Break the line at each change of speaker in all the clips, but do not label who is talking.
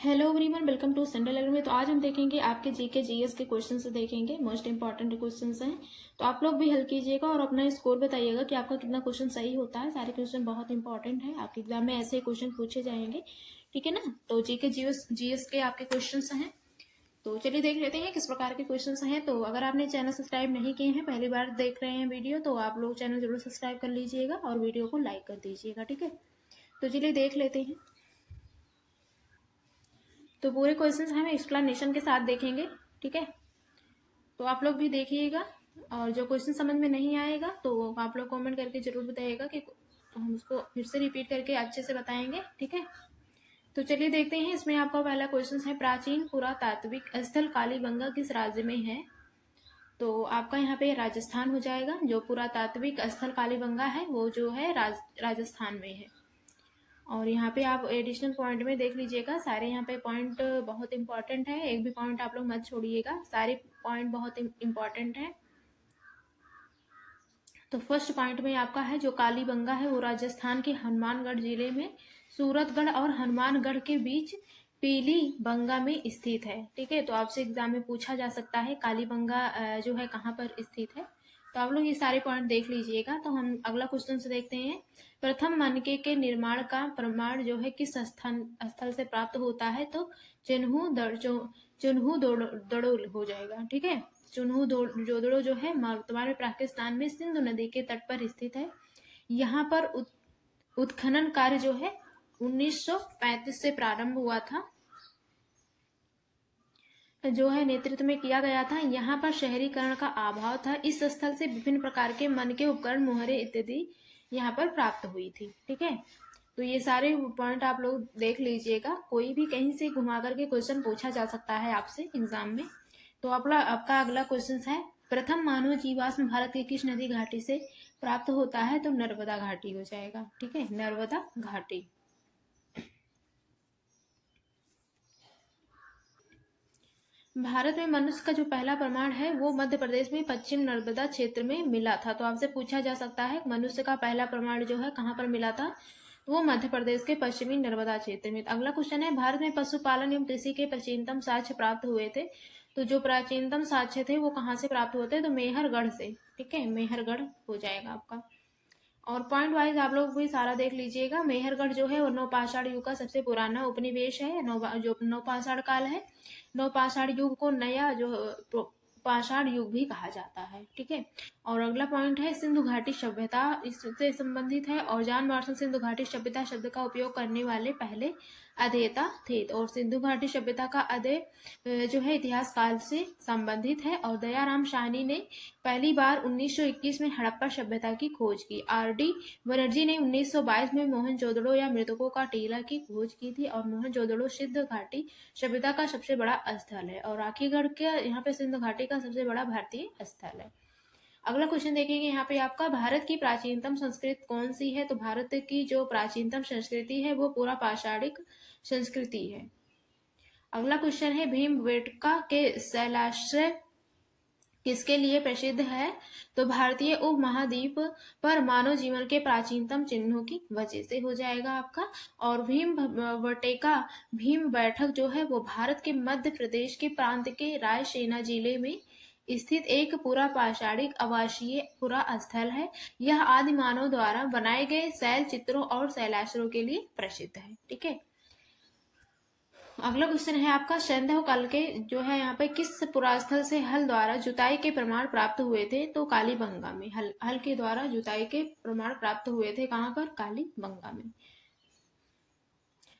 Hello everyone, welcome to central academy. तो आज हम देखेंगे आपके जीके जीएस के क्वेश्चन से देखेंगे। मोस्ट इंपॉर्टेंट क्वेश्चन हैं, तो आप लोग भी हल कीजिएगा और अपना स्कोर बताइएगा कि आपका कितना क्वेश्चन सही होता है। सारे क्वेश्चन बहुत इंपॉर्टेंट है, आपके एग्जाम में ऐसे क्वेश्चन पूछे जाएंगे, ठीक है ना। तो जीके जीएस के आपके क्वेश्चन हैं, तो चलिए देख लेते हैं किस प्रकार के क्वेश्चन हैं। तो अगर आपने चैनल सब्सक्राइब नहीं किए हैं, पहली बार देख रहे हैं वीडियो, तो आप लोग चैनल जरूर सब्सक्राइब कर लीजिएगा और वीडियो को लाइक कर दीजिएगा, ठीक है। तो चलिए देख लेते हैं। तो पूरे क्वेश्चंस हम एक्सप्लेनेशन के साथ देखेंगे, ठीक है। तो आप लोग भी देखिएगा और जो क्वेश्चन समझ में नहीं आएगा तो आप लोग कमेंट करके जरूर बताइएगा कि हम उसको फिर से रिपीट करके अच्छे से बताएंगे, ठीक है। तो चलिए देखते हैं। इसमें आपका पहला क्वेश्चन है, प्राचीन पुरातात्विक स्थल कालीबंगा किस राज्य में है। तो आपका यहाँ पे राजस्थान हो जाएगा। जो पुरातात्विक स्थल कालीबंगा है वो जो है राजस्थान में है। और यहाँ पे आप एडिशनल पॉइंट में देख लीजिएगा, सारे यहाँ पे पॉइंट बहुत इंपॉर्टेंट है, एक भी पॉइंट आप लोग मत छोड़िएगा, सारे पॉइंट बहुत इंपॉर्टेंट है। तो फर्स्ट पॉइंट में आपका है जो कालीबंगा है वो राजस्थान के हनुमानगढ़ जिले में सूरतगढ़ और हनुमानगढ़ के बीच पीली बंगा में स्थित है, ठीक है। तो आपसे एग्जाम में पूछा जा सकता है कालीबंगा जो है कहाँ पर स्थित है। तो आप लोग ये सारे पॉइंट देख लीजिएगा। तो हम अगला क्वेश्चन से देखते हैं। प्रथम मनके के निर्माण का प्रमाण जो है किस स्थल से प्राप्त होता है। तो चुन्हू दड़ोल हो जाएगा, ठीक है। चुन्हू जोदड़ो जो है वर्तमान में पाकिस्तान में सिंधु नदी के तट पर स्थित है। यहाँ पर उत्खनन कार्य जो है 1935 से प्रारंभ हुआ था, जो है नेतृत्व में किया गया था। यहाँ पर शहरीकरण का अभाव था। इस स्थल से विभिन्न प्रकार के मन के उपकरण, मुहरे इत्यादि यहाँ पर प्राप्त हुई थी, ठीक है। तो ये सारे पॉइंट आप लोग देख लीजिएगा। कोई भी कहीं से घुमा करके क्वेश्चन पूछा जा सकता है आपसे एग्जाम में। तो आपका अगला क्वेश्चन है, प्रथम मानव जीवाश्म भारत की किस नदी घाटी से प्राप्त होता है। तो नर्मदा घाटी हो जाएगा, ठीक है, नर्मदा घाटी। भारत में मनुष्य का जो पहला प्रमाण है वो मध्य प्रदेश में पश्चिम नर्मदा क्षेत्र में मिला था। तो आपसे पूछा जा सकता है मनुष्य का पहला प्रमाण जो है कहाँ पर मिला था। वो मध्य प्रदेश के पश्चिमी नर्मदा क्षेत्र में। अगला क्वेश्चन है, भारत में पशुपालन एवं कृषि के प्राचीनतम साक्ष्य प्राप्त हुए थे। तो जो प्राचीनतम साक्ष्य थे वो कहाँ से प्राप्त होते हैं। तो मेहरगढ़ से, ठीक है, मेहरगढ़ हो जाएगा आपका। और पॉइंट वाइज आप लोग भी सारा देख लीजिएगा। मेहरगढ़ जो है वो नवपाषाण युग का सबसे पुराना उपनिवेश है। जो नवपाषाण काल है, नवपाषाण युग को नया जो पाषाण युग भी कहा जाता है, ठीक है। और अगला पॉइंट है, सिंधु घाटी सभ्यता इससे संबंधित है। और जॉन मार्शल सिंधु घाटी सभ्यता शब्द का उपयोग करने वाले पहले अध्येता थे। और सिंधु घाटी सभ्यता का अध्यय जो है इतिहास काल से संबंधित है। और दयाराम साहनी ने पहली बार 1921 में हड़प्पा सभ्यता की खोज की। आर.डी. बनर्जी ने 1922 में मोहनजोदड़ो या मृतकों का टीला की खोज की थी। और मोहनजोदड़ो सिंधु घाटी सभ्यता का सबसे बड़ा स्थल है। और राखीगढ़ के यहाँ पे सिंधु घाटी का सबसे बड़ा भारतीय स्थल है। अगला क्वेश्चन देखेंगे यहाँ पे आपका, भारत की प्राचीनतम संस्कृति कौन सी है। तो भारत की जो प्राचीनतम संस्कृति है वो पूरा पाषाणिक संस्कृति है। अगला क्वेश्चन है, भीमबेटका के शैलाश्रय किसके लिए प्रसिद्ध है। तो भारतीय उपमहाद्वीप पर मानव जीवन के प्राचीनतम चिन्हों की वजह से हो जाएगा आपका। और भीम बैठक जो है वो भारत के मध्य प्रदेश के प्रांत के रायसेना जिले में स्थित एक पूरा पाषाणिक आवासीय पुरा स्थल है। यह आदि मानव द्वारा बनाए गए शैल चित्रों और शैलाश्रयों के लिए प्रसिद्ध है, ठीक है। अगला क्वेश्चन है आपका, सैंधव काल के जो है यहाँ पे किस पुरास्थल से हल द्वारा जुताई के प्रमाण प्राप्त हुए थे। तो कालीबंगा में हल के द्वारा जुताई के प्रमाण प्राप्त हुए थे। कहाँ पर, कालीबंगा में।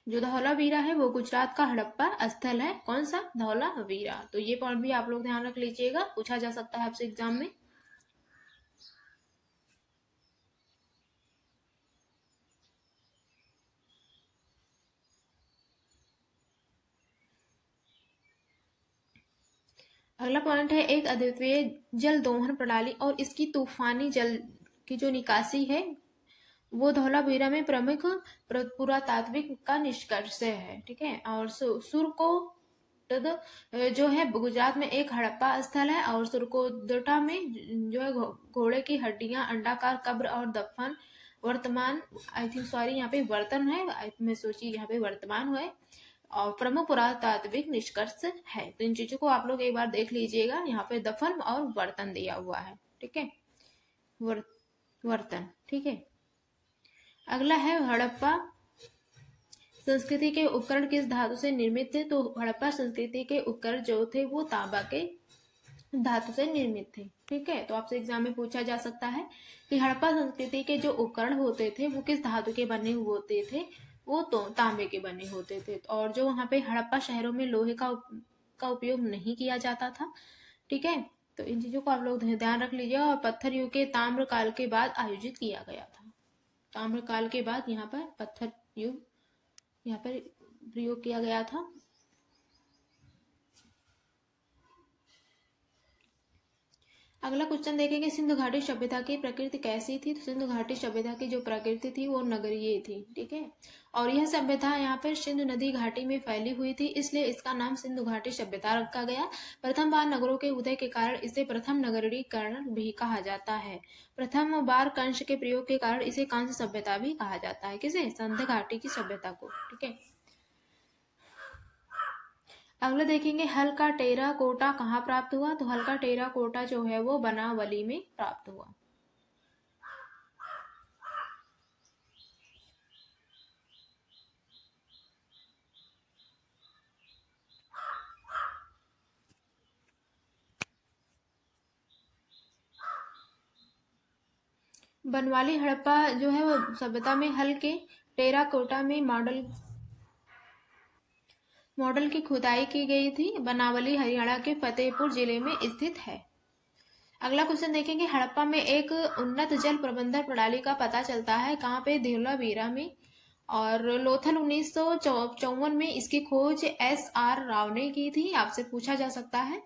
जो धौलावीरा है वो गुजरात का हड़प्पा स्थल है। कौन सा, धौलावीरा। तो ये पॉइंट भी आप लोग ध्यान रख लीजिएगा, पूछा जा सकता है आपसे एग्जाम में। अगला पॉइंट है, एक अद्वितीय जल दोहन प्रणाली और इसकी तूफानी जल की जो निकासी है वो धौलावीरा में प्रमुख पुरातात्विक का निष्कर्ष है, ठीक है। और सुरको जो है गुजरात में एक हड़प्पा स्थल है। और सुरकोटडा में जो है घोड़े की हड्डियां, अंडाकार कब्र और दफन वर्तमान, आई थिंक सॉरी यहाँ पे वर्तन है, मैं सोची यहाँ पे वर्तमान है। और प्रमुख पुरातात्विक निष्कर्ष है। तो इन चीजों को आप लोग एक बार देख लीजिएगा। यहाँ पे दफन और बर्तन दिया हुआ है, ठीक है, बर्तन, ठीक है। अगला है हड़प्पा संस्कृति के उपकरण किस धातु से निर्मित थे। तो हड़प्पा संस्कृति के उपकरण जो थे वो तांबा के धातु से निर्मित थे, ठीक है। तो आपसे एग्जाम में पूछा जा सकता है कि हड़प्पा संस्कृति के जो उपकरण होते थे वो किस धातु के बने हुए होते थे। वो तो तांबे के बने होते थे। और जो वहाँ पे हड़प्पा शहरों में लोहे का उपयोग नहीं किया जाता था, ठीक है। तो इन चीजों को आप लोग ध्यान रख लीजिए। और पत्थर युग के ताम्र काल के बाद आयोजित किया गया था। ताम्र काल के बाद यहाँ पर पत्थर युग यहाँ पर प्रयोग किया गया था। अगला क्वेश्चन देखेंगे, सिंधु घाटी सभ्यता की प्रकृति कैसी थी। तो सिंधु घाटी सभ्यता की जो प्रकृति थी वो नगरीय थी, ठीक है। और यह सभ्यता यहाँ पर सिंधु नदी घाटी में फैली हुई थी, इसलिए इसका नाम सिंधु घाटी सभ्यता रखा गया। प्रथम बार नगरों के उदय के कारण इसे प्रथम नगरीकरण भी कहा जाता है। प्रथम बार कंस के प्रयोग के कारण इसे कंस सभ्यता भी कहा जाता है। किसे? सिंधु घाटी की सभ्यता को, ठीक है। अगला देखेंगे, हल का टेरा कोटा कहाँ प्राप्त हुआ। तो हल का टेरा कोटा जो है वो बनावली में प्राप्त हुआ। बनवाली हड़प्पा जो है वो सभ्यता में हल के टेरा कोटा में मॉडल की खुदाई की गई थी। बनावली हरियाणा के फतेहपुर जिले में स्थित है। अगला क्वेश्चन देखेंगे, हड़प्पा में एक उन्नत जल प्रबंधन प्रणाली का पता चलता है कहाँ पे। धौलावीरा में। और लोथल 1954 में इसकी खोज SR राव ने की थी। आपसे पूछा जा सकता है।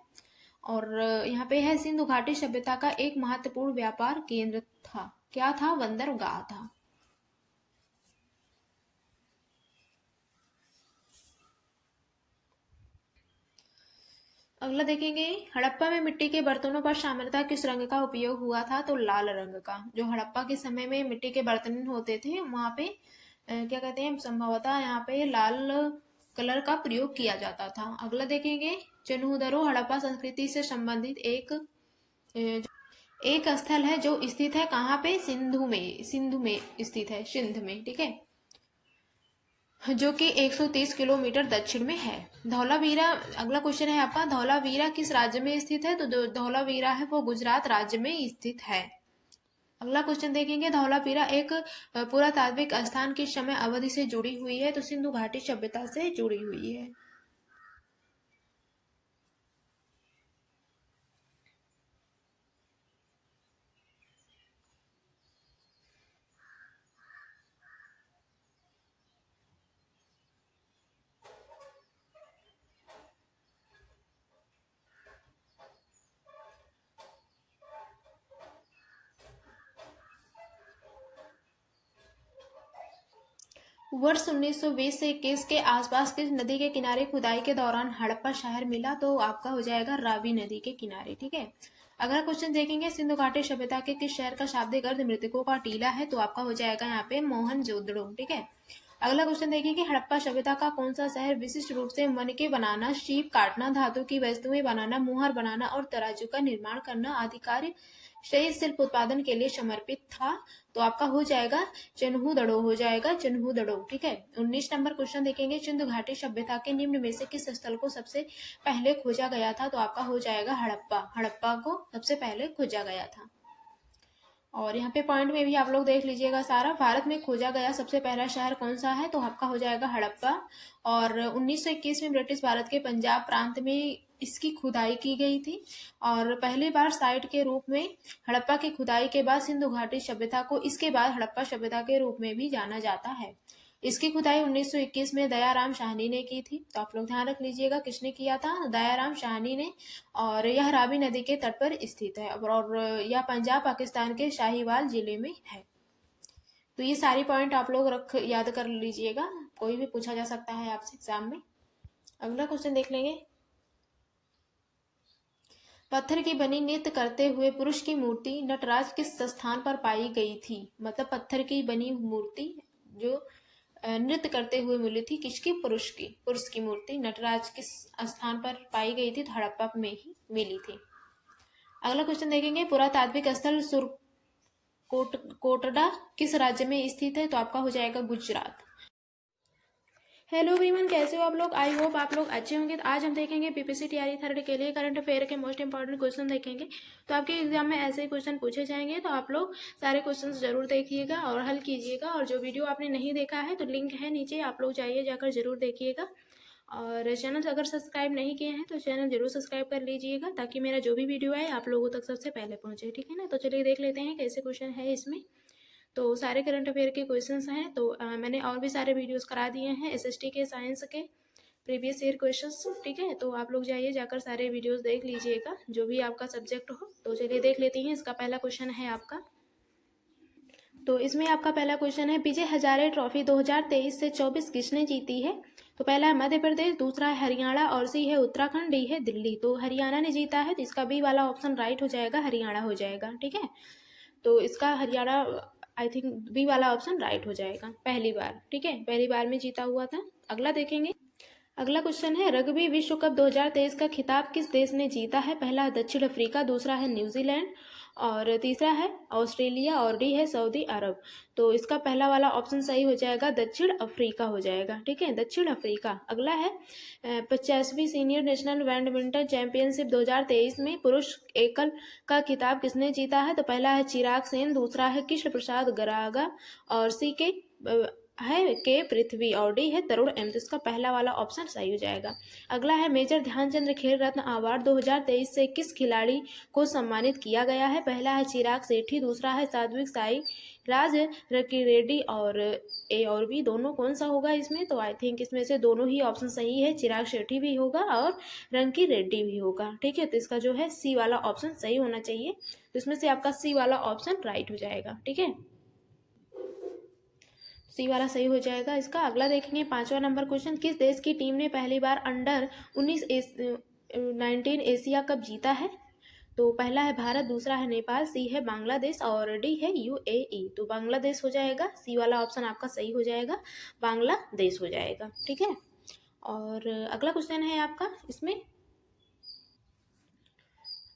और यहाँ पे है, सिंधु घाटी सभ्यता का एक महत्वपूर्ण व्यापार केंद्र था। क्या था? बंदरगाह था। अगला देखेंगे, हड़प्पा में मिट्टी के बर्तनों पर सामान्यतः किस रंग का उपयोग हुआ था। तो लाल रंग का। जो हड़प्पा के समय में मिट्टी के बर्तन होते थे वहां पे क्या कहते हैं, संभवतः यहाँ पे लाल कलर का प्रयोग किया जाता था। अगला देखेंगे, चन्हूदरो हड़प्पा संस्कृति से संबंधित एक स्थल है जो स्थित है कहाँ पे। सिंधु में स्थित है, सिंध में, ठीक है, जो कि 130 किलोमीटर दक्षिण में है। धौलावीरा, अगला क्वेश्चन है आपका, धौलावीरा किस राज्य में स्थित है। तो धौलावीरा है वो गुजरात राज्य में स्थित है। अगला क्वेश्चन देखेंगे, धौलावीरा एक पुरातात्विक स्थान किस समय अवधि से जुड़ी हुई है। तो सिंधु घाटी सभ्यता से जुड़ी हुई है। वर्ष 1920 से 21 के आसपास किस नदी के किनारे खुदाई के दौरान हड़प्पा शहर मिला। तो आपका हो जाएगा रावी नदी के किनारे, ठीक है। अगला क्वेश्चन देखेंगे, सिंधु घाटी सभ्यता के किस शहर का शाब्दिक अर्थ मृतकों का टीला है। तो आपका हो जाएगा यहाँ पे मोहनजोदड़ो, ठीक है। अगला क्वेश्चन देखेंगे, हड़प्पा सभ्यता का कौन सा शहर विशिष्ट रूप से मन के बनाना, शीप काटना, धातु की वस्तुएं बनाना, मुहर बनाना और तराजू का निर्माण करना आदि कार्य सही शिल्प उत्पादन के लिए समर्पित था। तो आपका हो जाएगा चन्हूदड़ो, हो जाएगा चन्हूदड़ो, ठीक है। 19 नंबर क्वेश्चन देखेंगे, सिंधु घाटी सभ्यता के निम्न में से किस स्थल को सबसे पहले खोजा गया था। तो आपका हो जाएगा हड़प्पा को सबसे पहले खोजा गया था। और यहाँ पे पॉइंट में भी आप लोग देख लीजिएगा सारा। भारत में खोजा गया सबसे पहला शहर कौन सा है। तो आपका हो जाएगा हड़प्पा। और 1921 में ब्रिटिश भारत के पंजाब प्रांत में इसकी खुदाई की गई थी। और पहली बार साइट के रूप में हड़प्पा की खुदाई के बाद सिंधु घाटी सभ्यता को इसके बाद हड़प्पा सभ्यता के रूप में भी जाना जाता है। इसकी खुदाई 1921 में दयाराम साहनी ने की थी। तो आप लोग ध्यान रख लीजिएगा किसने किया था, दयाराम साहनी ने। और यह रावी नदी के तट पर स्थित है और यह पंजाब पाकिस्तान के शाहीवाल जिले में है। तो ये सारी पॉइंट आप लोग याद कर लीजिएगा, कोई भी पूछा जा सकता है आपसे एग्जाम में। अगला क्वेश्चन देख लेंगे, पत्थर की बनी नृत्य करते हुए पुरुष की मूर्ति नटराज किस स्थान पर पाई गई थी। मतलब पत्थर की बनी मूर्ति जो नृत्य करते हुए मिली थी किसकी? पुरुष की मूर्ति नटराज किस स्थान पर पाई गई थी? तो हड़प्पा में ही मिली थी। अगला क्वेश्चन देखेंगे, पुरातात्विक स्थल कोटडा किस राज्य में स्थित है? तो आपका हो जाएगा गुजरात। हेलो एवरीवन, कैसे हो आप लोग? आई होप आप लोग अच्छे होंगे। तो आज हम देखेंगे पीपीसी टीआरई थर्ड के लिए करंट अफेयर के मोस्ट इंपॉर्टेंट क्वेश्चन देखेंगे। तो आपके एग्जाम में ऐसे ही क्वेश्चन पूछे जाएंगे, तो आप लोग सारे क्वेश्चन जरूर देखिएगा और हल कीजिएगा। और जो वीडियो आपने नहीं देखा है तो लिंक है नीचे, आप लोग जाइए, जाकर जरूर देखिएगा। और चैनल अगर सब्सक्राइब नहीं किए हैं तो चैनल जरूर सब्सक्राइब कर लीजिएगा, ताकि मेरा जो भी वीडियो आए आप लोगों तक सबसे पहले पहुंचे, ठीक है ना। तो चलिए देख लेते हैं कैसे क्वेश्चन है इसमें। तो सारे करंट अफेयर के क्वेश्चंस हैं। तो मैंने और भी सारे वीडियोस करा दिए हैं एसएसटी के, साइंस के प्रीवियस ईयर क्वेश्चंस, ठीक है। तो आप लोग जाइए, जाकर सारे वीडियोस देख लीजिएगा जो भी आपका सब्जेक्ट हो। तो चलिए देख लेते हैं। इसका पहला क्वेश्चन है आपका, तो इसमें आपका पहला क्वेश्चन है, विजय हजारे ट्रॉफी 2023 से 24 किसने जीती है? तो पहला है मध्य प्रदेश, दूसरा है हरियाणा, और सी है उत्तराखंड, डी है दिल्ली। तो हरियाणा ने जीता है, तो इसका बी वाला ऑप्शन राइट हो जाएगा, हरियाणा हो जाएगा, ठीक है। तो इसका हरियाणा, आई थिंक बी वाला ऑप्शन राइट हो जाएगा, पहली बार, ठीक है, पहली बार में जीता हुआ था। अगला देखेंगे। अगला क्वेश्चन है, रग्बी विश्व कप 2023 का खिताब किस देश ने जीता है? पहला है दक्षिण अफ्रीका, दूसरा है न्यूजीलैंड, और तीसरा है ऑस्ट्रेलिया, और डी है सऊदी अरब। तो इसका पहला वाला ऑप्शन सही हो जाएगा, दक्षिण अफ्रीका हो जाएगा, ठीक है, दक्षिण अफ्रीका। अगला है 50वीं सीनियर नेशनल बैडमिंटन चैंपियनशिप 2023 में पुरुष एकल का खिताब किसने जीता है? तो पहला है चिराग सेन, दूसरा है कृष्ण प्रसाद गरागा, और सी के है के पृथ्वी, और डी है तरुण एम। तो इसका पहला वाला ऑप्शन सही हो जाएगा। अगला है मेजर ध्यानचंद खेल रत्न अवार्ड 2023 से किस खिलाड़ी को सम्मानित किया गया है? पहला है चिराग सेठी, दूसरा है सात्विक साई राज रकी रेड्डी, और ए और बी दोनों कौन सा होगा इसमें? तो आई थिंक इसमें से दोनों ही ऑप्शन सही है, चिराग शेट्टी भी होगा और रंकी रेड्डी भी होगा, ठीक है। तो इसका जो है सी वाला ऑप्शन सही होना चाहिए। तो इसमें से आपका सी वाला ऑप्शन राइट हो जाएगा, ठीक है, सी वाला सही हो जाएगा इसका। अगला देखेंगे, 5वां नंबर क्वेश्चन, किस देश की टीम ने पहली बार अंडर 19 एशिया कप जीता है? तो पहला है भारत, दूसरा है नेपाल, सी है बांग्लादेश, और डी है यूएई। तो बांग्लादेश हो जाएगा, सी वाला ऑप्शन आपका सही हो जाएगा, बांग्लादेश हो जाएगा, ठीक है। और अगला क्वेश्चन है आपका इसमें,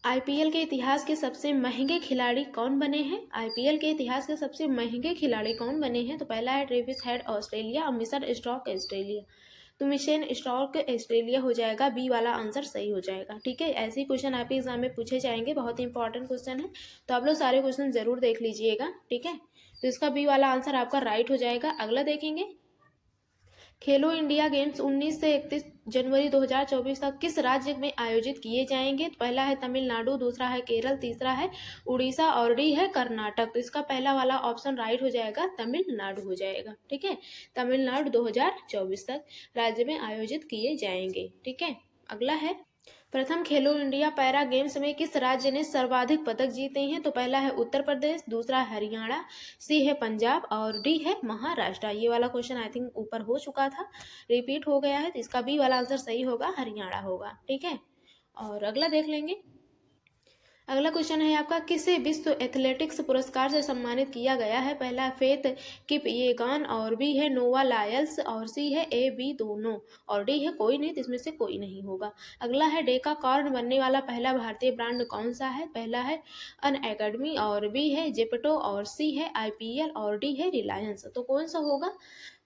आईपीएल के इतिहास के सबसे महंगे खिलाड़ी कौन बने हैं? आईपीएल के इतिहास के सबसे महंगे खिलाड़ी कौन बने हैं? तो पहला है ट्रेविस हेड ऑस्ट्रेलिया, और मिचेल स्टार्क ऑस्ट्रेलिया। तो मिचेल स्टार्क ऑस्ट्रेलिया हो जाएगा, बी वाला आंसर सही हो जाएगा, ठीक है। ऐसे ही क्वेश्चन आपके एग्जाम में पूछे जाएंगे, बहुत ही इंपॉर्टेंट क्वेश्चन है, तो आप लोग सारे क्वेश्चन जरूर देख लीजिएगा, ठीक है। तो इसका बी वाला आंसर आपका राइट हो जाएगा। अगला देखेंगे, खेलो इंडिया गेम्स 19 से 31 जनवरी 2024 तक किस राज्य में आयोजित किए जाएंगे? तो पहला है तमिलनाडु, दूसरा है केरल, तीसरा है उड़ीसा, और डी है कर्नाटक। तो इसका पहला वाला ऑप्शन राइट हो जाएगा, तमिलनाडु हो जाएगा, ठीक है। तमिलनाडु 2024 तक राज्य में आयोजित किए जाएंगे, ठीक है। अगला है, प्रथम खेलो इंडिया पैरा गेम्स में किस राज्य ने सर्वाधिक पदक जीते हैं? तो पहला है उत्तर प्रदेश, दूसरा है हरियाणा, सी है पंजाब, और डी है महाराष्ट्र। ये वाला क्वेश्चन आई थिंक ऊपर हो चुका था, रिपीट हो गया है, तो इसका बी वाला आंसर सही होगा, हरियाणा होगा, ठीक है। और अगला देख लेंगे। अगला क्वेश्चन है आपका, किसे विश्व एथलेटिक्स पुरस्कार से सम्मानित किया गया है? पहला है फेथ किपयेगॉन, और बी है नोवा लायल्स, और सी है ए बी दोनों, और डी है कोई नहीं, तो इसमें से कोई नहीं होगा। अगला है डेका कॉर्न बनने वाला पहला भारतीय ब्रांड कौन सा है? पहला है अन अकेडमी, और बी है जेपटो, और सी है आईपीएल, और डी है रिलायंस। तो कौन सा होगा?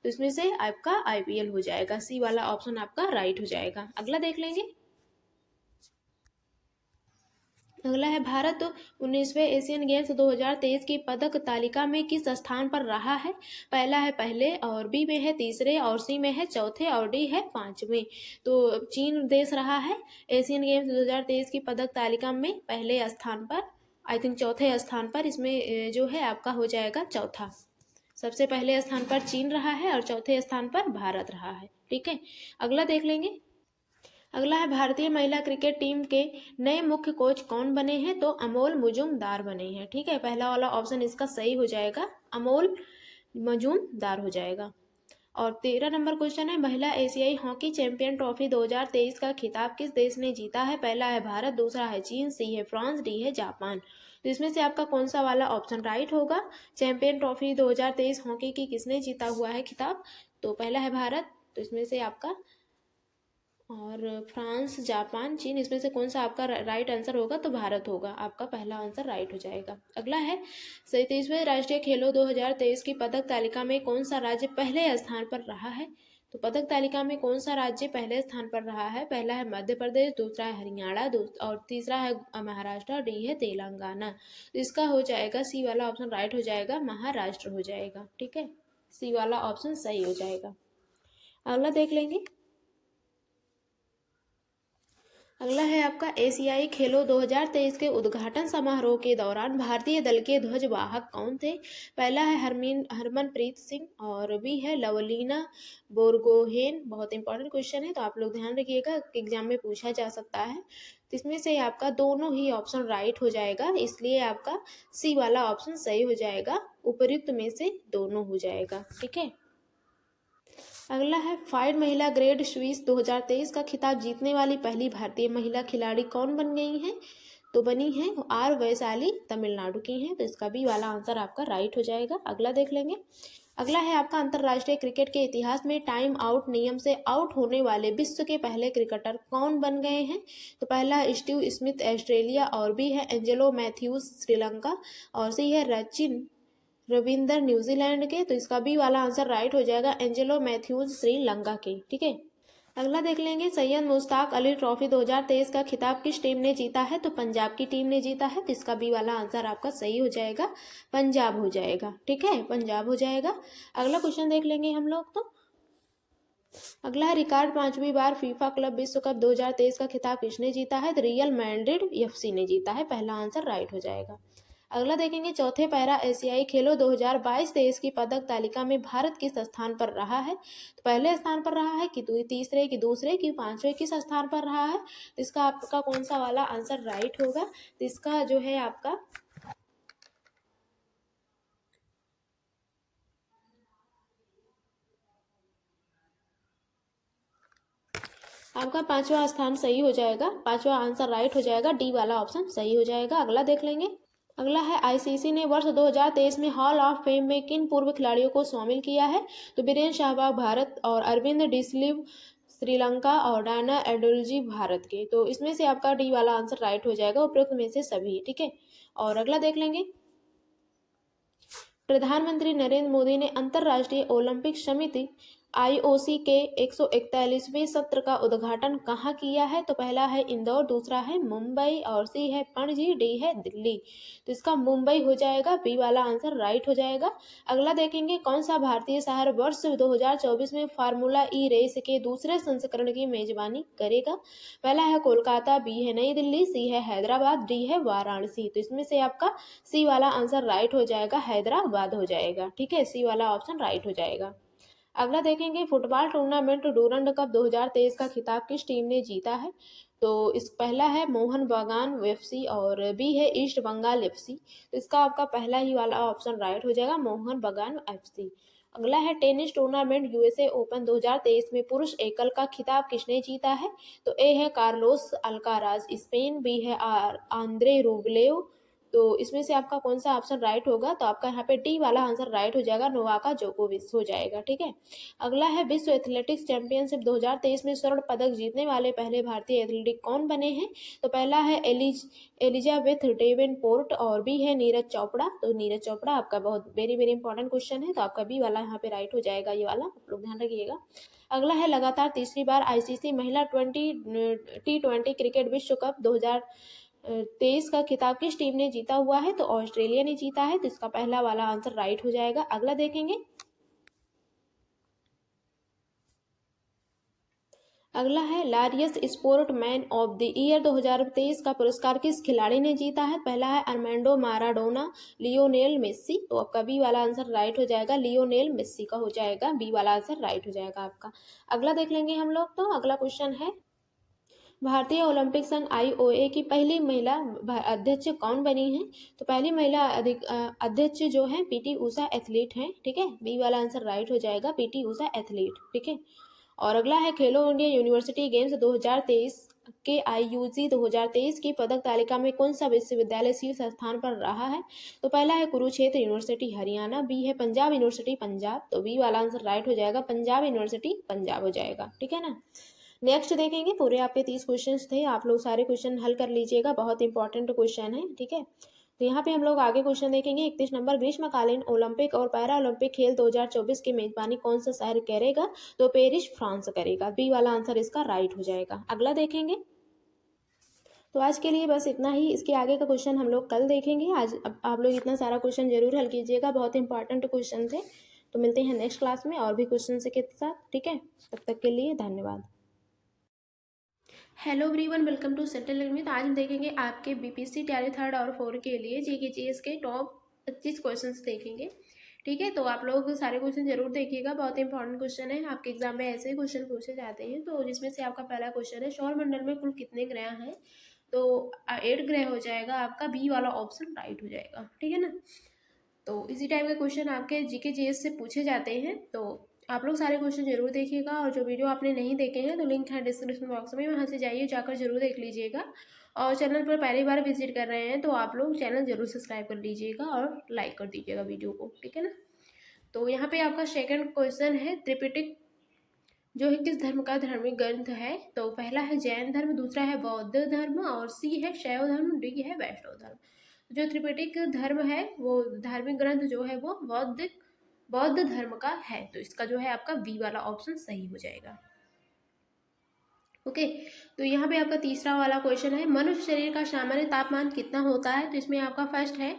तो इसमें से आपका आईपीएल हो जाएगा, सी वाला ऑप्शन आपका राइट हो जाएगा। अगला देख लेंगे। अगला है, भारत 19वें एशियन गेम्स 2023 की पदक तालिका में किस स्थान पर रहा है? पहला है पहले, और बी में है तीसरे, और सी में है चौथे, और डी है पांचवें। तो चीन देश रहा है एशियन गेम्स 2023 की पदक तालिका में पहले स्थान पर, आई थिंक चौथे स्थान पर, इसमें जो है आपका हो जाएगा चौथा। सबसे पहले स्थान पर चीन रहा है और चौथे स्थान पर भारत रहा है, ठीक है। अगला देख लेंगे। अगला है, भारतीय महिला क्रिकेट टीम के नए मुख्य कोच कौन बने हैं? तो अमोल मुजुमदार बने हैं, ठीक है। पहला वाला ऑप्शन इसका सही हो जाएगा, अमोल मुजुमदार हो जाएगा। और 13 नंबर क्वेश्चन है, महिला एशियाई हॉकी चैंपियन ट्रॉफी 2023 का खिताब किस देश ने जीता है? पहला है भारत, दूसरा है चीन, सी है फ्रांस, डी है जापान। तो इसमें से आपका कौन सा वाला ऑप्शन राइट होगा? चैंपियन ट्रॉफी 2023 हॉकी की किसने जीता हुआ है खिताब? तो पहला है भारत, तो इसमें से आपका, और फ्रांस, जापान, चीन, इसमें से कौन सा आपका राइट आंसर होगा? तो भारत होगा, आपका पहला आंसर राइट हो जाएगा। अगला है 37वें राष्ट्रीय खेलों 2023 की पदक तालिका में कौन सा राज्य पहले स्थान पर रहा है? तो पदक तालिका में कौन सा राज्य पहले स्थान पर रहा है? पहला है मध्य प्रदेश, दूसरा है हरियाणा, और तीसरा है महाराष्ट्र, डी है तेलंगाना। तो इसका हो जाएगा सी वाला ऑप्शन राइट हो जाएगा, महाराष्ट्र हो जाएगा। ठीक है, सी वाला ऑप्शन सही हो जाएगा। अगला देख लेंगे। अगला है आपका एशियाई खेलों 2023 के उद्घाटन समारोह के दौरान भारतीय दल के ध्वजवाहक कौन थे? पहला है हरमनप्रीत सिंह, और बी है लवलीना बोरगोहेन। बहुत इंपॉर्टेंट क्वेश्चन है, तो आप लोग ध्यान रखिएगा, एग्जाम में पूछा जा सकता है। तो इसमें से आपका दोनों ही ऑप्शन राइट हो जाएगा, इसलिए आपका सी वाला ऑप्शन सही हो जाएगा, उपर्युक्त में से दोनों हो जाएगा। ठीक है, अगला है फाइड महिला ग्रेड स्विस 2023 का खिताब जीतने वाली पहली भारतीय महिला खिलाड़ी कौन बन गई हैं? तो बनी है आर वैशाली, तमिलनाडु की हैं। तो इसका भी वाला आंसर आपका राइट हो जाएगा। अगला देख लेंगे। अगला है आपका अंतर्राष्ट्रीय क्रिकेट के इतिहास में टाइम आउट नियम से आउट होने वाले विश्व के पहले क्रिकेटर कौन बन गए हैं? तो पहला है स्टीव स्मिथ ऑस्ट्रेलिया, और बी है एंजेलो मैथ्यूज श्रीलंका, और सी है सचिन रविंदर न्यूजीलैंड के। तो इसका बी वाला आंसर राइट हो जाएगा, एंजेलो मैथ्यूज श्रीलंका के। ठीक है, अगला देख लेंगे। सैयद मुश्ताक अली ट्रॉफी 2023 का खिताब किस टीम ने जीता है? तो पंजाब की टीम ने जीता है। तो इसका बी वाला आंसर आपका सही हो जाएगा, पंजाब हो जाएगा। ठीक है, पंजाब हो जाएगा। अगला क्वेश्चन देख लेंगे हम लोग। तो अगला है रिकॉर्ड 5वीं बार फीफा क्लब विश्व कप 2023 का खिताब किसने जीता है? तो रियल मैड्रिड एफसी ने जीता है। पहला आंसर राइट हो जाएगा। अगला देखेंगे चौथे पैरा एशियाई खेलों 2022-23 की पदक तालिका में भारत किस स्थान पर रहा है? तो पहले स्थान पर रहा है कि तीसरे कि दूसरे कि पांचवे, किस स्थान पर रहा है? तो इसका आपका कौन सा वाला आंसर राइट होगा? तो इसका जो है आपका पांचवा स्थान सही हो जाएगा, पांचवा आंसर राइट हो जाएगा, डी वाला ऑप्शन सही हो जाएगा। अगला देख लेंगे। अगला है आईसीसी ने वर्ष 2023 में हॉल ऑफ फेम में किन पूर्व खिलाड़ियों को शामिल किया है? तो बीरेन सहवाग भारत, और अरविंद डिसलिव श्रीलंका, और डायना एडुल्जी भारत के। तो इसमें से आपका डी वाला आंसर राइट हो जाएगा, उपरोक्त में से सभी। ठीक है, और अगला देख लेंगे। प्रधानमंत्री नरेंद्र मोदी ने अंतर्राष्ट्रीय ओलंपिक समिति आईओसी के 141वें सत्र का उद्घाटन कहाँ किया है? तो पहला है इंदौर, दूसरा है मुंबई, और सी है पणजी, डी है दिल्ली। तो इसका मुंबई हो जाएगा, बी वाला आंसर राइट हो जाएगा। अगला देखेंगे कौन सा भारतीय शहर वर्ष 2024 में फार्मूला ई रेस के दूसरे संस्करण की मेजबानी करेगा? पहला है कोलकाता, बी है नई दिल्ली, सी है हैदराबाद, डी है वाराणसी। तो इसमें से आपका सी वाला आंसर राइट हो जाएगा, हैदराबाद हो जाएगा। ठीक है, सी वाला ऑप्शन राइट हो जाएगा। अगला देखेंगे फुटबॉल टूर्नामेंट डूरंड कप 2023 का खिताब किस टीम ने जीता है? तो इस पहला है मोहन बागान एफसी, और बी है ईस्ट बंगाल एफसी। तो इसका आपका पहला ही वाला ऑप्शन राइट हो जाएगा, मोहन बागान एफसी। अगला है टेनिस टूर्नामेंट यूएसए ओपन 2023 में पुरुष एकल का खिताब किसने जीता है? तो ए है कार्लोस अल्काराज स्पेन, बी है आंद्रे रूबलेव। तो इसमें से आपका कौन सा ऑप्शन राइट होगा? तो आपका यहाँ पे डी वाला आंसर राइट हो जाएगा, नोवाका जोकोविच हो जाएगा। ठीक है, अगला है विश्व एथलेटिक्स चैंपियनशिप 2023 में स्वर्ण पदक जीतने वाले पहले भारतीय एथलीट कौन बने हैं? तो पहला है एलिजाबेथ डेवेनपोर्ट, और बी है नीरज चोपड़ा। तो नीरज चोपड़ा आपका बहुत वेरी वेरी इंपॉर्टेंट क्वेश्चन है, तो आपका बी वाला यहाँ पे राइट हो जाएगा, ये वाला आप लोग ध्यान रखिएगा। अगला है लगातार तीसरी बार आईसीसी महिला T20 क्रिकेट विश्व कप 2023 का खिताब किस टीम ने जीता हुआ है? तो ऑस्ट्रेलिया ने जीता है। तो इसका पहला वाला आंसर राइट हो जाएगा। अगला देखेंगे। अगला है Laureus sportsman of the year 2023 का पुरस्कार किस खिलाड़ी ने जीता है? पहला है अर्मांडो माराडोना, लियोनेल मेस्सी। तो आपका बी वाला आंसर राइट हो जाएगा, लियोनेल मेस्सी का हो जाएगा, बी वाला आंसर राइट हो जाएगा आपका। अगला देख लेंगे हम लोग। तो अगला क्वेश्चन है भारतीय ओलंपिक संघ आईओए की पहली महिला अध्यक्ष कौन बनी है? तो पहली महिला अध्यक्ष जो है पीटी उषा एथलीट हैं। ठीक है, बी वाला आंसर राइट हो जाएगा, पीटी उषा एथलीट। ठीक है, और अगला है खेलो इंडिया यूनिवर्सिटी गेम्स 2023 के IUC 2023 की पदक तालिका में कौन सा विश्वविद्यालय शीर्ष स्थान पर रहा है? तो पहला है कुरुक्षेत्र यूनिवर्सिटी हरियाणा, बी है पंजाब यूनिवर्सिटी पंजाब, तो बी वाला आंसर राइट हो जाएगा, पंजाब यूनिवर्सिटी पंजाब हो जाएगा। ठीक है ना। नेक्स्ट देखेंगे, पूरे आपके 30 क्वेश्चन थे, आप लोग सारे क्वेश्चन हल कर लीजिएगा, बहुत इंपॉर्टेंट क्वेश्चन है। ठीक है, तो यहाँ पे हम लोग आगे क्वेश्चन देखेंगे। 31 नंबर, ग्रीष्मकालीन ओलंपिक और पैरा ओलंपिक खेल 2024 की मेजबानी कौन सा शहर करेगा? तो पेरिस फ्रांस करेगा, बी वाला आंसर इसका राइट हो जाएगा। अगला देखेंगे। तो आज के लिए बस इतना ही, इसके आगे का क्वेश्चन हम लोग कल देखेंगे। आज आप लोग इतना सारा क्वेश्चन जरूर हल कीजिएगा, बहुत इंपॉर्टेंट क्वेश्चन थे। तो मिलते हैं नेक्स्ट क्लास में और भी क्वेश्चन के साथ। ठीक है, तब तक के लिए धन्यवाद। Hello everyone, welcome to central academy. तो आज हम देखेंगे आपके बीपीएससी टैली 3rd और 4 के लिए जीके के टॉप 25 क्वेश्चंस देखेंगे। ठीक है, तो आप लोग सारे क्वेश्चन जरूर देखिएगा, बहुत इंपॉर्टेंट क्वेश्चन है। आपके एग्जाम में ऐसे ही क्वेश्चन पूछे जाते हैं। तो जिसमें से आपका पहला क्वेश्चन है, सौरमंडल में कुल कितने ग्रह हैं? तो 8 ग्रह हो जाएगा आपका, बी वाला ऑप्शन राइट हो जाएगा। ठीक है ना। तो इसी टाइप के क्वेश्चन आपके जीके से पूछे जाते हैं। तो आप लोग सारे क्वेश्चन जरूर देखिएगा, और जो वीडियो आपने नहीं देखे हैं तो लिंक है डिस्क्रिप्शन बॉक्स में, वहाँ से जाइए, जाकर जरूर देख लीजिएगा। और चैनल पर पहली बार विजिट कर रहे हैं तो आप लोग चैनल जरूर सब्सक्राइब कर लीजिएगा और लाइक कर दीजिएगा वीडियो को। ठीक है ना। तो यहाँ पे आपका सेकंड क्वेश्चन है, त्रिपिटक जो है किस धर्म का धार्मिक ग्रंथ है? तो पहला है जैन धर्म, दूसरा है बौद्ध धर्म, और सी है शैव धर्म, डी है वैष्णव धर्म। जो त्रिपिटक धर्म है वो धार्मिक ग्रंथ जो है वो बौद्ध धर्म का है। तो इसका जो है आपका बी वाला ऑप्शन सही हो जाएगा। ओके, तो यहाँ पे आपका तीसरा वाला क्वेश्चन है, मनुष्य शरीर का सामान्य तापमान कितना होता है? तो इसमें आपका फर्स्ट है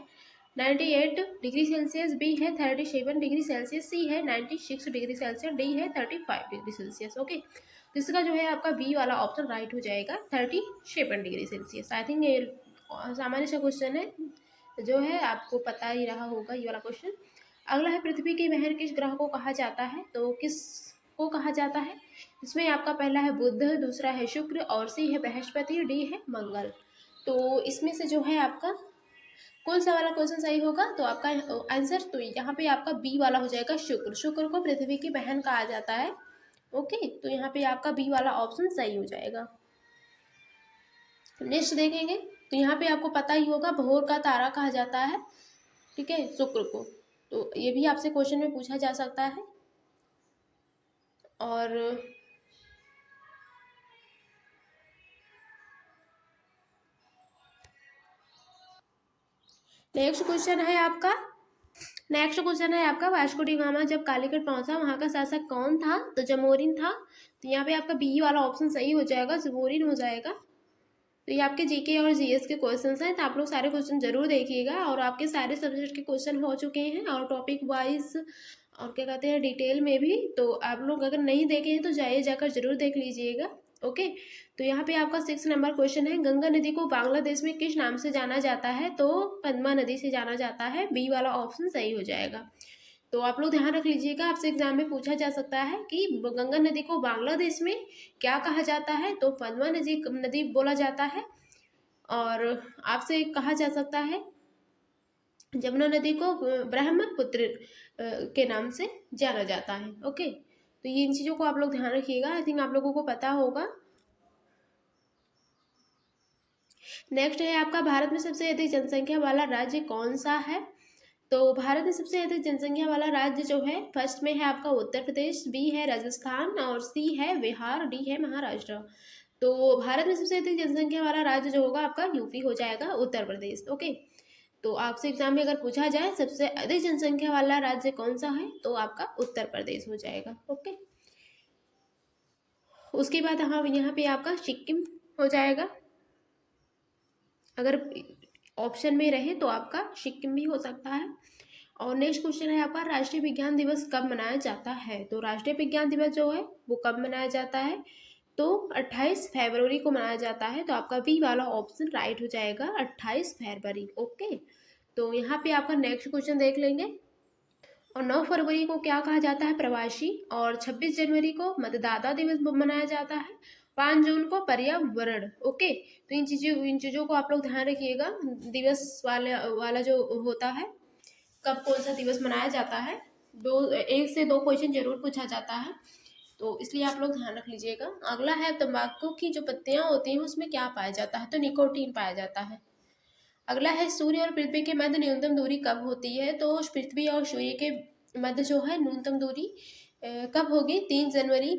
98 डिग्री सेल्सियस, बी है 37 डिग्री सेल्सियस, सी है 96 डिग्री सेल्सियस, डी है 35 डिग्री सेल्सियस। ओके, तो इसका जो है आपका बी वाला ऑप्शन राइट हो जाएगा, 37 डिग्री सेल्सियस। आई थिंक ये सामान्य सा क्वेश्चन है, जो है आपको पता ही रहा होगा ये वाला क्वेश्चन। अगला है, पृथ्वी की बहन किस ग्रह को कहा जाता है? तो किस को कहा जाता है? इसमें आपका पहला है बुध, दूसरा है शुक्र, और सी है बृहस्पति, डी है मंगल। तो इसमें से जो है आपका कौन सा वाला क्वेश्चन सही होगा? तो आपका आंसर तो यहाँ पे आपका बी वाला हो जाएगा, शुक्र। शुक्र को पृथ्वी की बहन कहा जाता है। ओके, तो यहाँ पे आपका बी वाला ऑप्शन सही हो जाएगा। नेक्स्ट देखेंगे, तो यहाँ पे आपको पता ही होगा भोर का तारा कहा जाता है। ठीक है, शुक्र को। तो ये भी आपसे क्वेश्चन में पूछा जा सकता है। और नेक्स्ट क्वेश्चन है आपका वास्को डी गामा जब कालीकट पहुंचा वहां का शासक कौन था? तो जमोरिन था। तो यहाँ पे आपका बी वाला ऑप्शन सही हो जाएगा, जमोरिन हो जाएगा। तो ये आपके जीके और जीएस के क्वेश्चंस हैं, तो आप लोग सारे क्वेश्चन जरूर देखिएगा। और आपके सारे सब्जेक्ट के क्वेश्चन हो चुके हैं, और टॉपिक वाइज और क्या कहते हैं डिटेल में भी। तो आप लोग अगर नहीं देखे हैं तो जाकर जरूर देख लीजिएगा। ओके, तो यहाँ पे आपका 6 नंबर क्वेश्चन है, गंगा नदी को बांग्लादेश में किस नाम से जाना जाता है? तो पद्मा नदी से जाना जाता है, बी वाला ऑप्शन सही हो जाएगा। तो आप लोग ध्यान रख लीजिएगा, आपसे एग्जाम में पूछा जा सकता है कि गंगा नदी को बांग्लादेश में क्या कहा जाता है? तो पद्मा नदी बोला जाता है। और आपसे कहा जा सकता है जमुना नदी को ब्रह्मपुत्र के नाम से जाना जाता है। ओके, तो ये इन चीज़ों को आप लोग ध्यान रखिएगा, आई थिंक आप लोगों को पता होगा। नेक्स्ट है आपका, भारत में सबसे अधिक जनसंख्या वाला राज्य कौन सा है? तो भारत में सबसे अधिक जनसंख्या वाला राज्य जो है, फर्स्ट में है आपका उत्तर प्रदेश, बी है राजस्थान, और सी है बिहार, डी है महाराष्ट्र। तो भारत में सबसे अधिक जनसंख्या वाला राज्य जो होगा आपका यूपी हो जाएगा, उत्तर प्रदेश। ओके, तो आपसे एग्जाम में अगर पूछा जाए सबसे अधिक जनसंख्या वाला राज्य कौन सा है, तो आपका उत्तर प्रदेश हो जाएगा। ओके, उसके बाद हाँ यहाँ पे आपका सिक्किम हो जाएगा, अगर ऑप्शन में रहे तो आपका सिक्किम भी हो सकता है। और नेक्स्ट क्वेश्चन है आपका, राष्ट्रीय विज्ञान दिवस कब मनाया जाता है? तो राष्ट्रीय विज्ञान दिवस जो है वो कब मनाया जाता है? तो 28 फरवरी को मनाया जाता है। तो आपका बी वाला ऑप्शन राइट हो जाएगा, 28 फरवरी। ओके, तो यहाँ पे आपका नेक्स्ट क्वेश्चन देख लेंगे। और 9 फरवरी को क्या कहा जाता है? प्रवासी। और 26 जनवरी को मतदाता दिवस मनाया जाता है। 5 जून को पर्यावरण। ओके, तो इन चीज़ों को आप लोग ध्यान रखिएगा, दिवस वाला जो होता है कब कौन सा दिवस मनाया जाता है। 1 से 2 क्वेश्चन जरूर पूछा जाता है। तो इसलिए आप लोग ध्यान रख लीजिएगा। अगला है तंबाकू की जो पत्तियां होती हैं उसमें क्या पाया जाता है, तो निकोटीन पाया जाता है। अगला है सूर्य और पृथ्वी के मध्य न्यूनतम दूरी कब होती है, तो पृथ्वी और सूर्य के मध्य जो है न्यूनतम दूरी कब होगी, 3 जनवरी,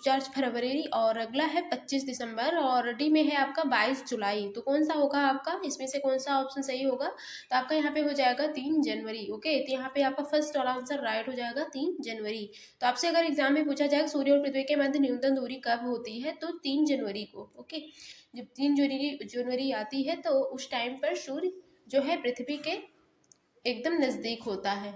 4 फरवरी, और अगला है 25 दिसंबर, और डी में है आपका 22 जुलाई। तो कौन सा होगा आपका, इसमें से कौन सा ऑप्शन सही होगा, तो आपका यहाँ पे हो जाएगा 3 जनवरी। ओके, तो यहाँ पे आपका फर्स्ट वाला आंसर राइट हो जाएगा 3 जनवरी। तो आपसे अगर एग्जाम में पूछा जाएगा सूर्य और पृथ्वी के मध्य न्यूनतम दूरी कब होती है, तो 3 जनवरी को। ओके, जब 3 जनवरी आती है तो उस टाइम पर सूर्य जो है पृथ्वी के एकदम नजदीक होता है।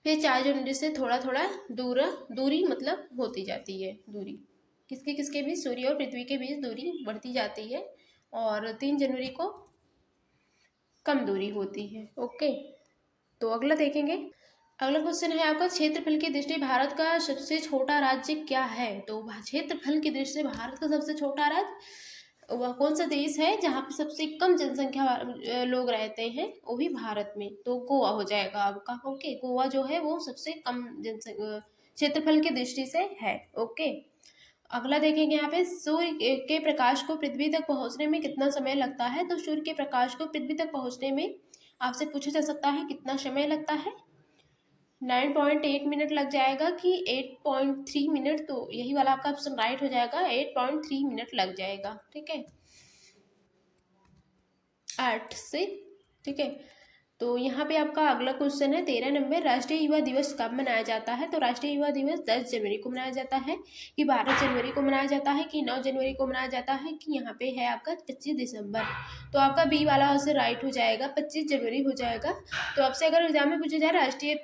फिर 4 जनवरी से थोड़ा थोड़ा दूरी मतलब होती जाती है, दूरी किसके किसके बीच, सूर्य और पृथ्वी के बीच दूरी बढ़ती जाती है, और 3 जनवरी को कम दूरी होती है। ओके, तो अगला देखेंगे। अगला क्वेश्चन है आपका, क्षेत्रफल की दृष्टि भारत का सबसे छोटा राज्य क्या है, तो क्षेत्रफल की दृष्टि से भारत का सबसे छोटा राज्य वह कौन सा देश है जहाँ पे सबसे कम जनसंख्या लोग रहते हैं, वो भी भारत में, तो गोवा हो जाएगा आपका। ओके, गोवा जो है वो सबसे कम जनसंख्या क्षेत्रफल की दृष्टि से है। ओके, अगला देखेंगे यहाँ पे, सूर्य के प्रकाश को पृथ्वी तक पहुंचने में कितना समय लगता है, तो सूर्य के प्रकाश को पृथ्वी तक पहुंचने में आपसे पूछा जा सकता है कितना समय लगता है। 9.8 मिनट लग जाएगा कि 8.3 मिनट, तो यही वाला आपका ऑप्शन राइट हो जाएगा, 8.3 मिनट लग जाएगा। ठीक है, 8 से। ठीक है, तो यहाँ पे आपका अगला क्वेश्चन है 13 नंबर, राष्ट्रीय युवा दिवस कब मनाया जाता है, तो राष्ट्रीय युवा दिवस 10 जनवरी को मनाया जाता है, कि 12 जनवरी को मनाया जाता है, कि 9 जनवरी को मनाया जाता है, कि यहाँ पे है आपका 25 दिसंबर। तो आपका बी वाला आंसर राइट हो जाएगा, 25 जनवरी हो जाएगा। तो आपसे अगर एग्जाम में पूछा जाए राष्ट्रीय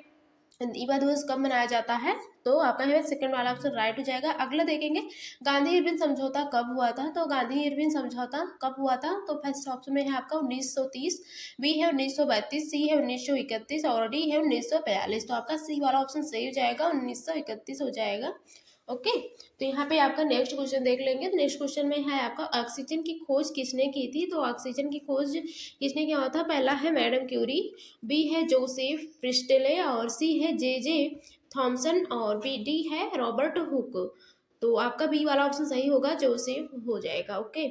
युवा दिवस कब मनाया जाता है, तो आपका है सेकंड वाला ऑप्शन राइट हो जाएगा। अगला देखेंगे, गांधी इरविन समझौता कब हुआ था, तो गांधी इरविन समझौता कब हुआ था, तो फर्स्ट ऑप्शन में है आपका 1930, बी है 1932, सी है 1931, और डी है 1942। तो आपका सी वाला ऑप्शन सही हो जाएगा, 1931 हो जाएगा। ओके, तो यहाँ पे आपका नेक्स्ट क्वेश्चन देख लेंगे। तो नेक्स्ट क्वेश्चन में है आपका, ऑक्सीजन की खोज किसने की थी, तो ऑक्सीजन की खोज किसने किया था, पहला है मैडम क्यूरी, बी है जोसेफ प्रिस्टले, और सी है जे जे थॉमसन, और बी डी है रॉबर्ट हुक। तो आपका बी वाला ऑप्शन सही होगा, जोसेफ हो जाएगा। ओके,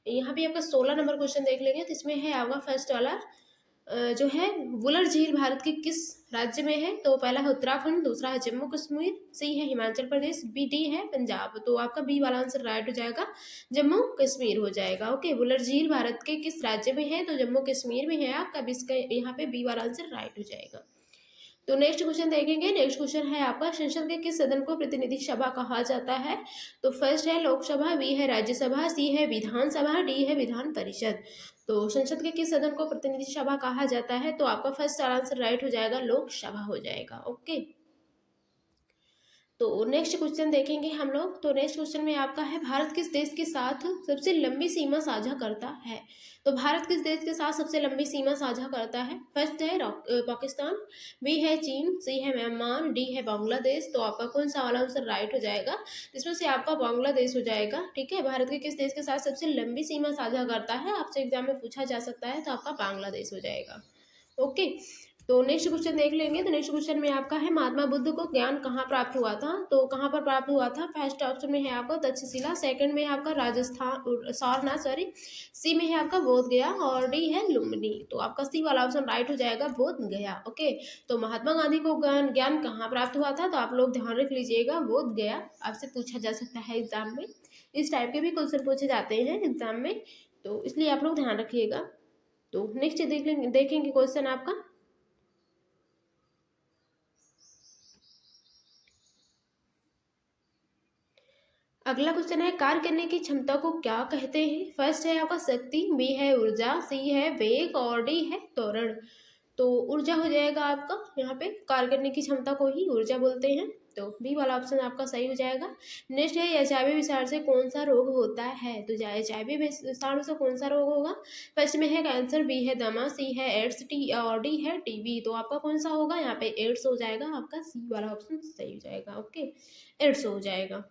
यहाँ पे आपका 16 नंबर क्वेश्चन देख लेंगे। तो इसमें है आपका फर्स्ट वाला जो है वुलर झील भारत के किस राज्य में है, तो पहला है उत्तराखंड, दूसरा है जम्मू कश्मीर, सी है हिमाचल प्रदेश, बी डी है पंजाब। तो आपका बी वाला आंसर राइट हो जाएगा, जम्मू कश्मीर हो जाएगा। ओके, वुलर झील भारत के किस राज्य में है, तो जम्मू कश्मीर में है आपका, इसका यहाँ पे बी वाला आंसर राइट हो जाएगा। तो नेक्स्ट क्वेश्चन देखेंगे। नेक्स्ट क्वेश्चन है आपका, संसद के किस सदन को प्रतिनिधि सभा कहा जाता है, तो फर्स्ट है लोकसभा, बी है राज्यसभा, सी है विधानसभा, डी है विधान परिषद। तो संसद के किस सदन को प्रतिनिधि सभा कहा जाता है, तो आपका फर्स्ट आंसर राइट हो जाएगा, लोकसभा हो जाएगा। ओके, तो नेक्स्ट क्वेश्चन देखेंगे हम लोग। तो नेक्स्ट क्वेश्चन में आपका है, भारत किस देश के साथ सबसे लंबी सीमा साझा करता है, तो भारत किस देश के साथ सबसे लंबी सीमा साझा करता है, फर्स्ट है पाकिस्तान, बी है चीन, सी है म्यांमार, डी है बांग्लादेश। तो आपका कौन सा वाला आंसर राइट हो जाएगा, इसमें से आपका बांग्लादेश हो जाएगा। ठीक है, भारत के किस देश के साथ सबसे लंबी सीमा साझा करता है, आपसे एग्जाम में पूछा जा सकता है, तो आपका बांग्लादेश हो जाएगा। ओके, तो नेक्स्ट क्वेश्चन देख लेंगे। तो नेक्स्ट क्वेश्चन में आपका है, महात्मा बुद्ध को ज्ञान कहाँ प्राप्त हुआ था, तो कहाँ पर प्राप्त हुआ था, फर्स्ट ऑप्शन में है आपका तक्षशिला, सेकंड में है आपका राजस्थान सारनाथ, सॉरी, सी में है आपका बोध गया, और डी है लुम्बिनी। तो आपका सी वाला ऑप्शन राइट हो जाएगा, बोध गया। ओके, तो महात्मा गांधी को ज्ञान कहाँ प्राप्त हुआ था, तो आप लोग ध्यान रख लीजिएगा, बोध गया। आपसे पूछा जा सकता है एग्जाम में, इस टाइप के भी क्वेश्चन पूछे जाते हैं एग्जाम में, तो इसलिए आप लोग ध्यान रखिएगा। तो नेक्स्ट देखेंगे क्वेश्चन आपका, अगला क्वेश्चन है, कार्य करने की क्षमता को क्या कहते हैं, फर्स्ट है आपका शक्ति, बी है ऊर्जा, सी है वेग, और डी है त्वरण। तो ऊर्जा हो जाएगा आपका, यहाँ पे कार्य करने की क्षमता को ही ऊर्जा बोलते हैं, तो बी वाला ऑप्शन आपका सही हो जाएगा। नेक्स्ट है, एचआईवी विषाणु से कौन सा रोग होता है, तो एचआईवी विषाणु से कौन सा रोग होगा, फर्स्ट में है कैंसर, बी है दमा, सी है एड्स, टी और डी है टीबी। तो आपका कौन सा होगा, यहाँ पे एड्स हो जाएगा, आपका सी वाला ऑप्शन सही हो जाएगा। ओके, एड्स हो जाएगा।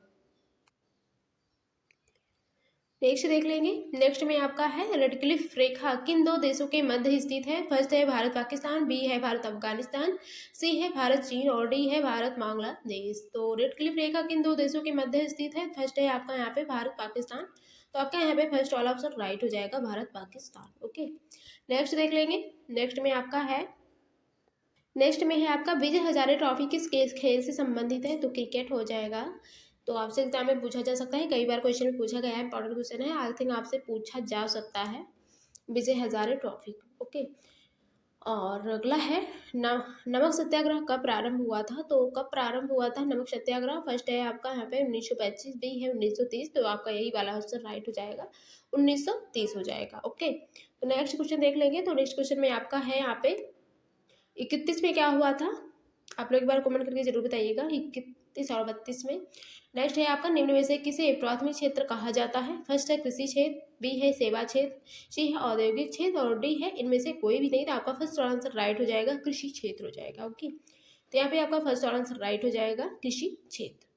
नेक्स्ट देख लेंगे। नेक्स्ट में आपका है रेडक्लिफ रेखा किन दो देशों के मध्य स्थित है। फर्स्ट है भारत पाकिस्तान, बी है भारत अफगानिस्तान, सी है भारत चीन और डी है भारत बांग्लादेश। तो रेडक्लिफ रेखा किन दो देशों के मध्य स्थित है। फर्स्ट है आपका यहाँ पे भारत पाकिस्तान, तो आपका यहाँ पे फर्स्ट वाला ऑप्शन राइट हो जाएगा, भारत पाकिस्तान। ओके, नेक्स्ट देख लेंगे। नेक्स्ट में है आपका विजय हजारे ट्रॉफी किस खेल से संबंधित है। तो क्रिकेट हो जाएगा। तो आपसे एग्जाम में पूछा जा सकता है, कई बार क्वेश्चन में पूछा गया है, इंपॉर्टेंट क्वेश्चन है, आई थिंक आपसे पूछा जा सकता है विजय हजारे ट्रॉफी। ओके, और अगला है नमक सत्याग्रह कब प्रारंभ हुआ था। तो कब प्रारंभ हुआ था नमक सत्याग्रह। फर्स्ट है आपका यहाँ पे 1925, बी है 1930, तो आपका यही वाला आंसर राइट हो जाएगा, 1930 हो जाएगा। ओके, तो नेक्स्ट क्वेश्चन देख लेंगे। तो नेक्स्ट क्वेश्चन में आपका है यहाँ पे 31 में क्या हुआ था, आप लोग एक बार कमेंट करके जरूर बताइएगा 31 और 32 में। नेक्स्ट है आपका निम्न में से किसे प्राथमिक क्षेत्र कहा जाता है। फर्स्ट है कृषि क्षेत्र, बी है सेवा क्षेत्र, सी है औद्योगिक क्षेत्र और डी है इनमें से कोई भी नहीं। तो आपका फर्स्ट आंसर राइट हो जाएगा, कृषि क्षेत्र हो जाएगा। ओके, तो यहाँ पे आपका फर्स्ट आंसर राइट हो जाएगा, कृषि क्षेत्र।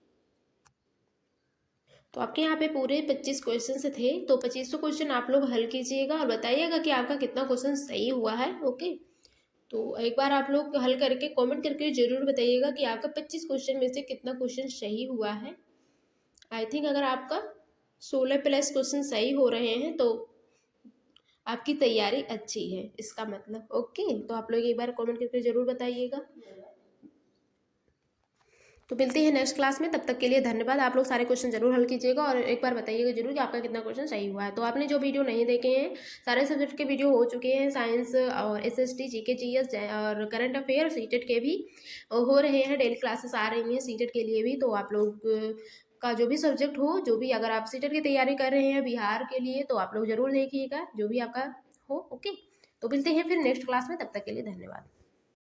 तो आपके यहाँ पे पूरे 25 क्वेश्चन थे, तो 2500 क्वेश्चन आप लोग हल कीजिएगा और बताइएगा कि आपका कितना क्वेश्चन सही हुआ है। ओके, तो एक बार आप लोग हल करके कमेंट करके जरूर बताइएगा कि आपका 25 क्वेश्चन में से कितना क्वेश्चन सही हुआ है। आई थिंक अगर आपका 16+ क्वेश्चन सही हो रहे हैं तो आपकी तैयारी अच्छी है, इसका मतलब। ओके, तो आप लोग एक बार कमेंट करके जरूर बताइएगा। तो मिलते हैं नेक्स्ट क्लास में, तब तक के लिए धन्यवाद। आप लोग सारे क्वेश्चन जरूर हल कीजिएगा और एक बार बताइएगा जरूर कि आपका कितना क्वेश्चन सही हुआ है। तो आपने जो वीडियो नहीं देखे हैं, सारे सब्जेक्ट के वीडियो हो चुके हैं, साइंस और SST GK GS और करंट अफेयर सीटेट के भी हो रहे हैं, डेली क्लासेस आ रही हैं सीटेट के लिए भी। तो आप लोग का जो भी सब्जेक्ट हो, जो भी अगर आप सीटेट की तैयारी कर रहे हैं बिहार के लिए, तो आप लोग जरूर देखिएगा जो भी आपका हो। ओके, तो मिलते हैं फिर नेक्स्ट क्लास में, तब तक के लिए धन्यवाद।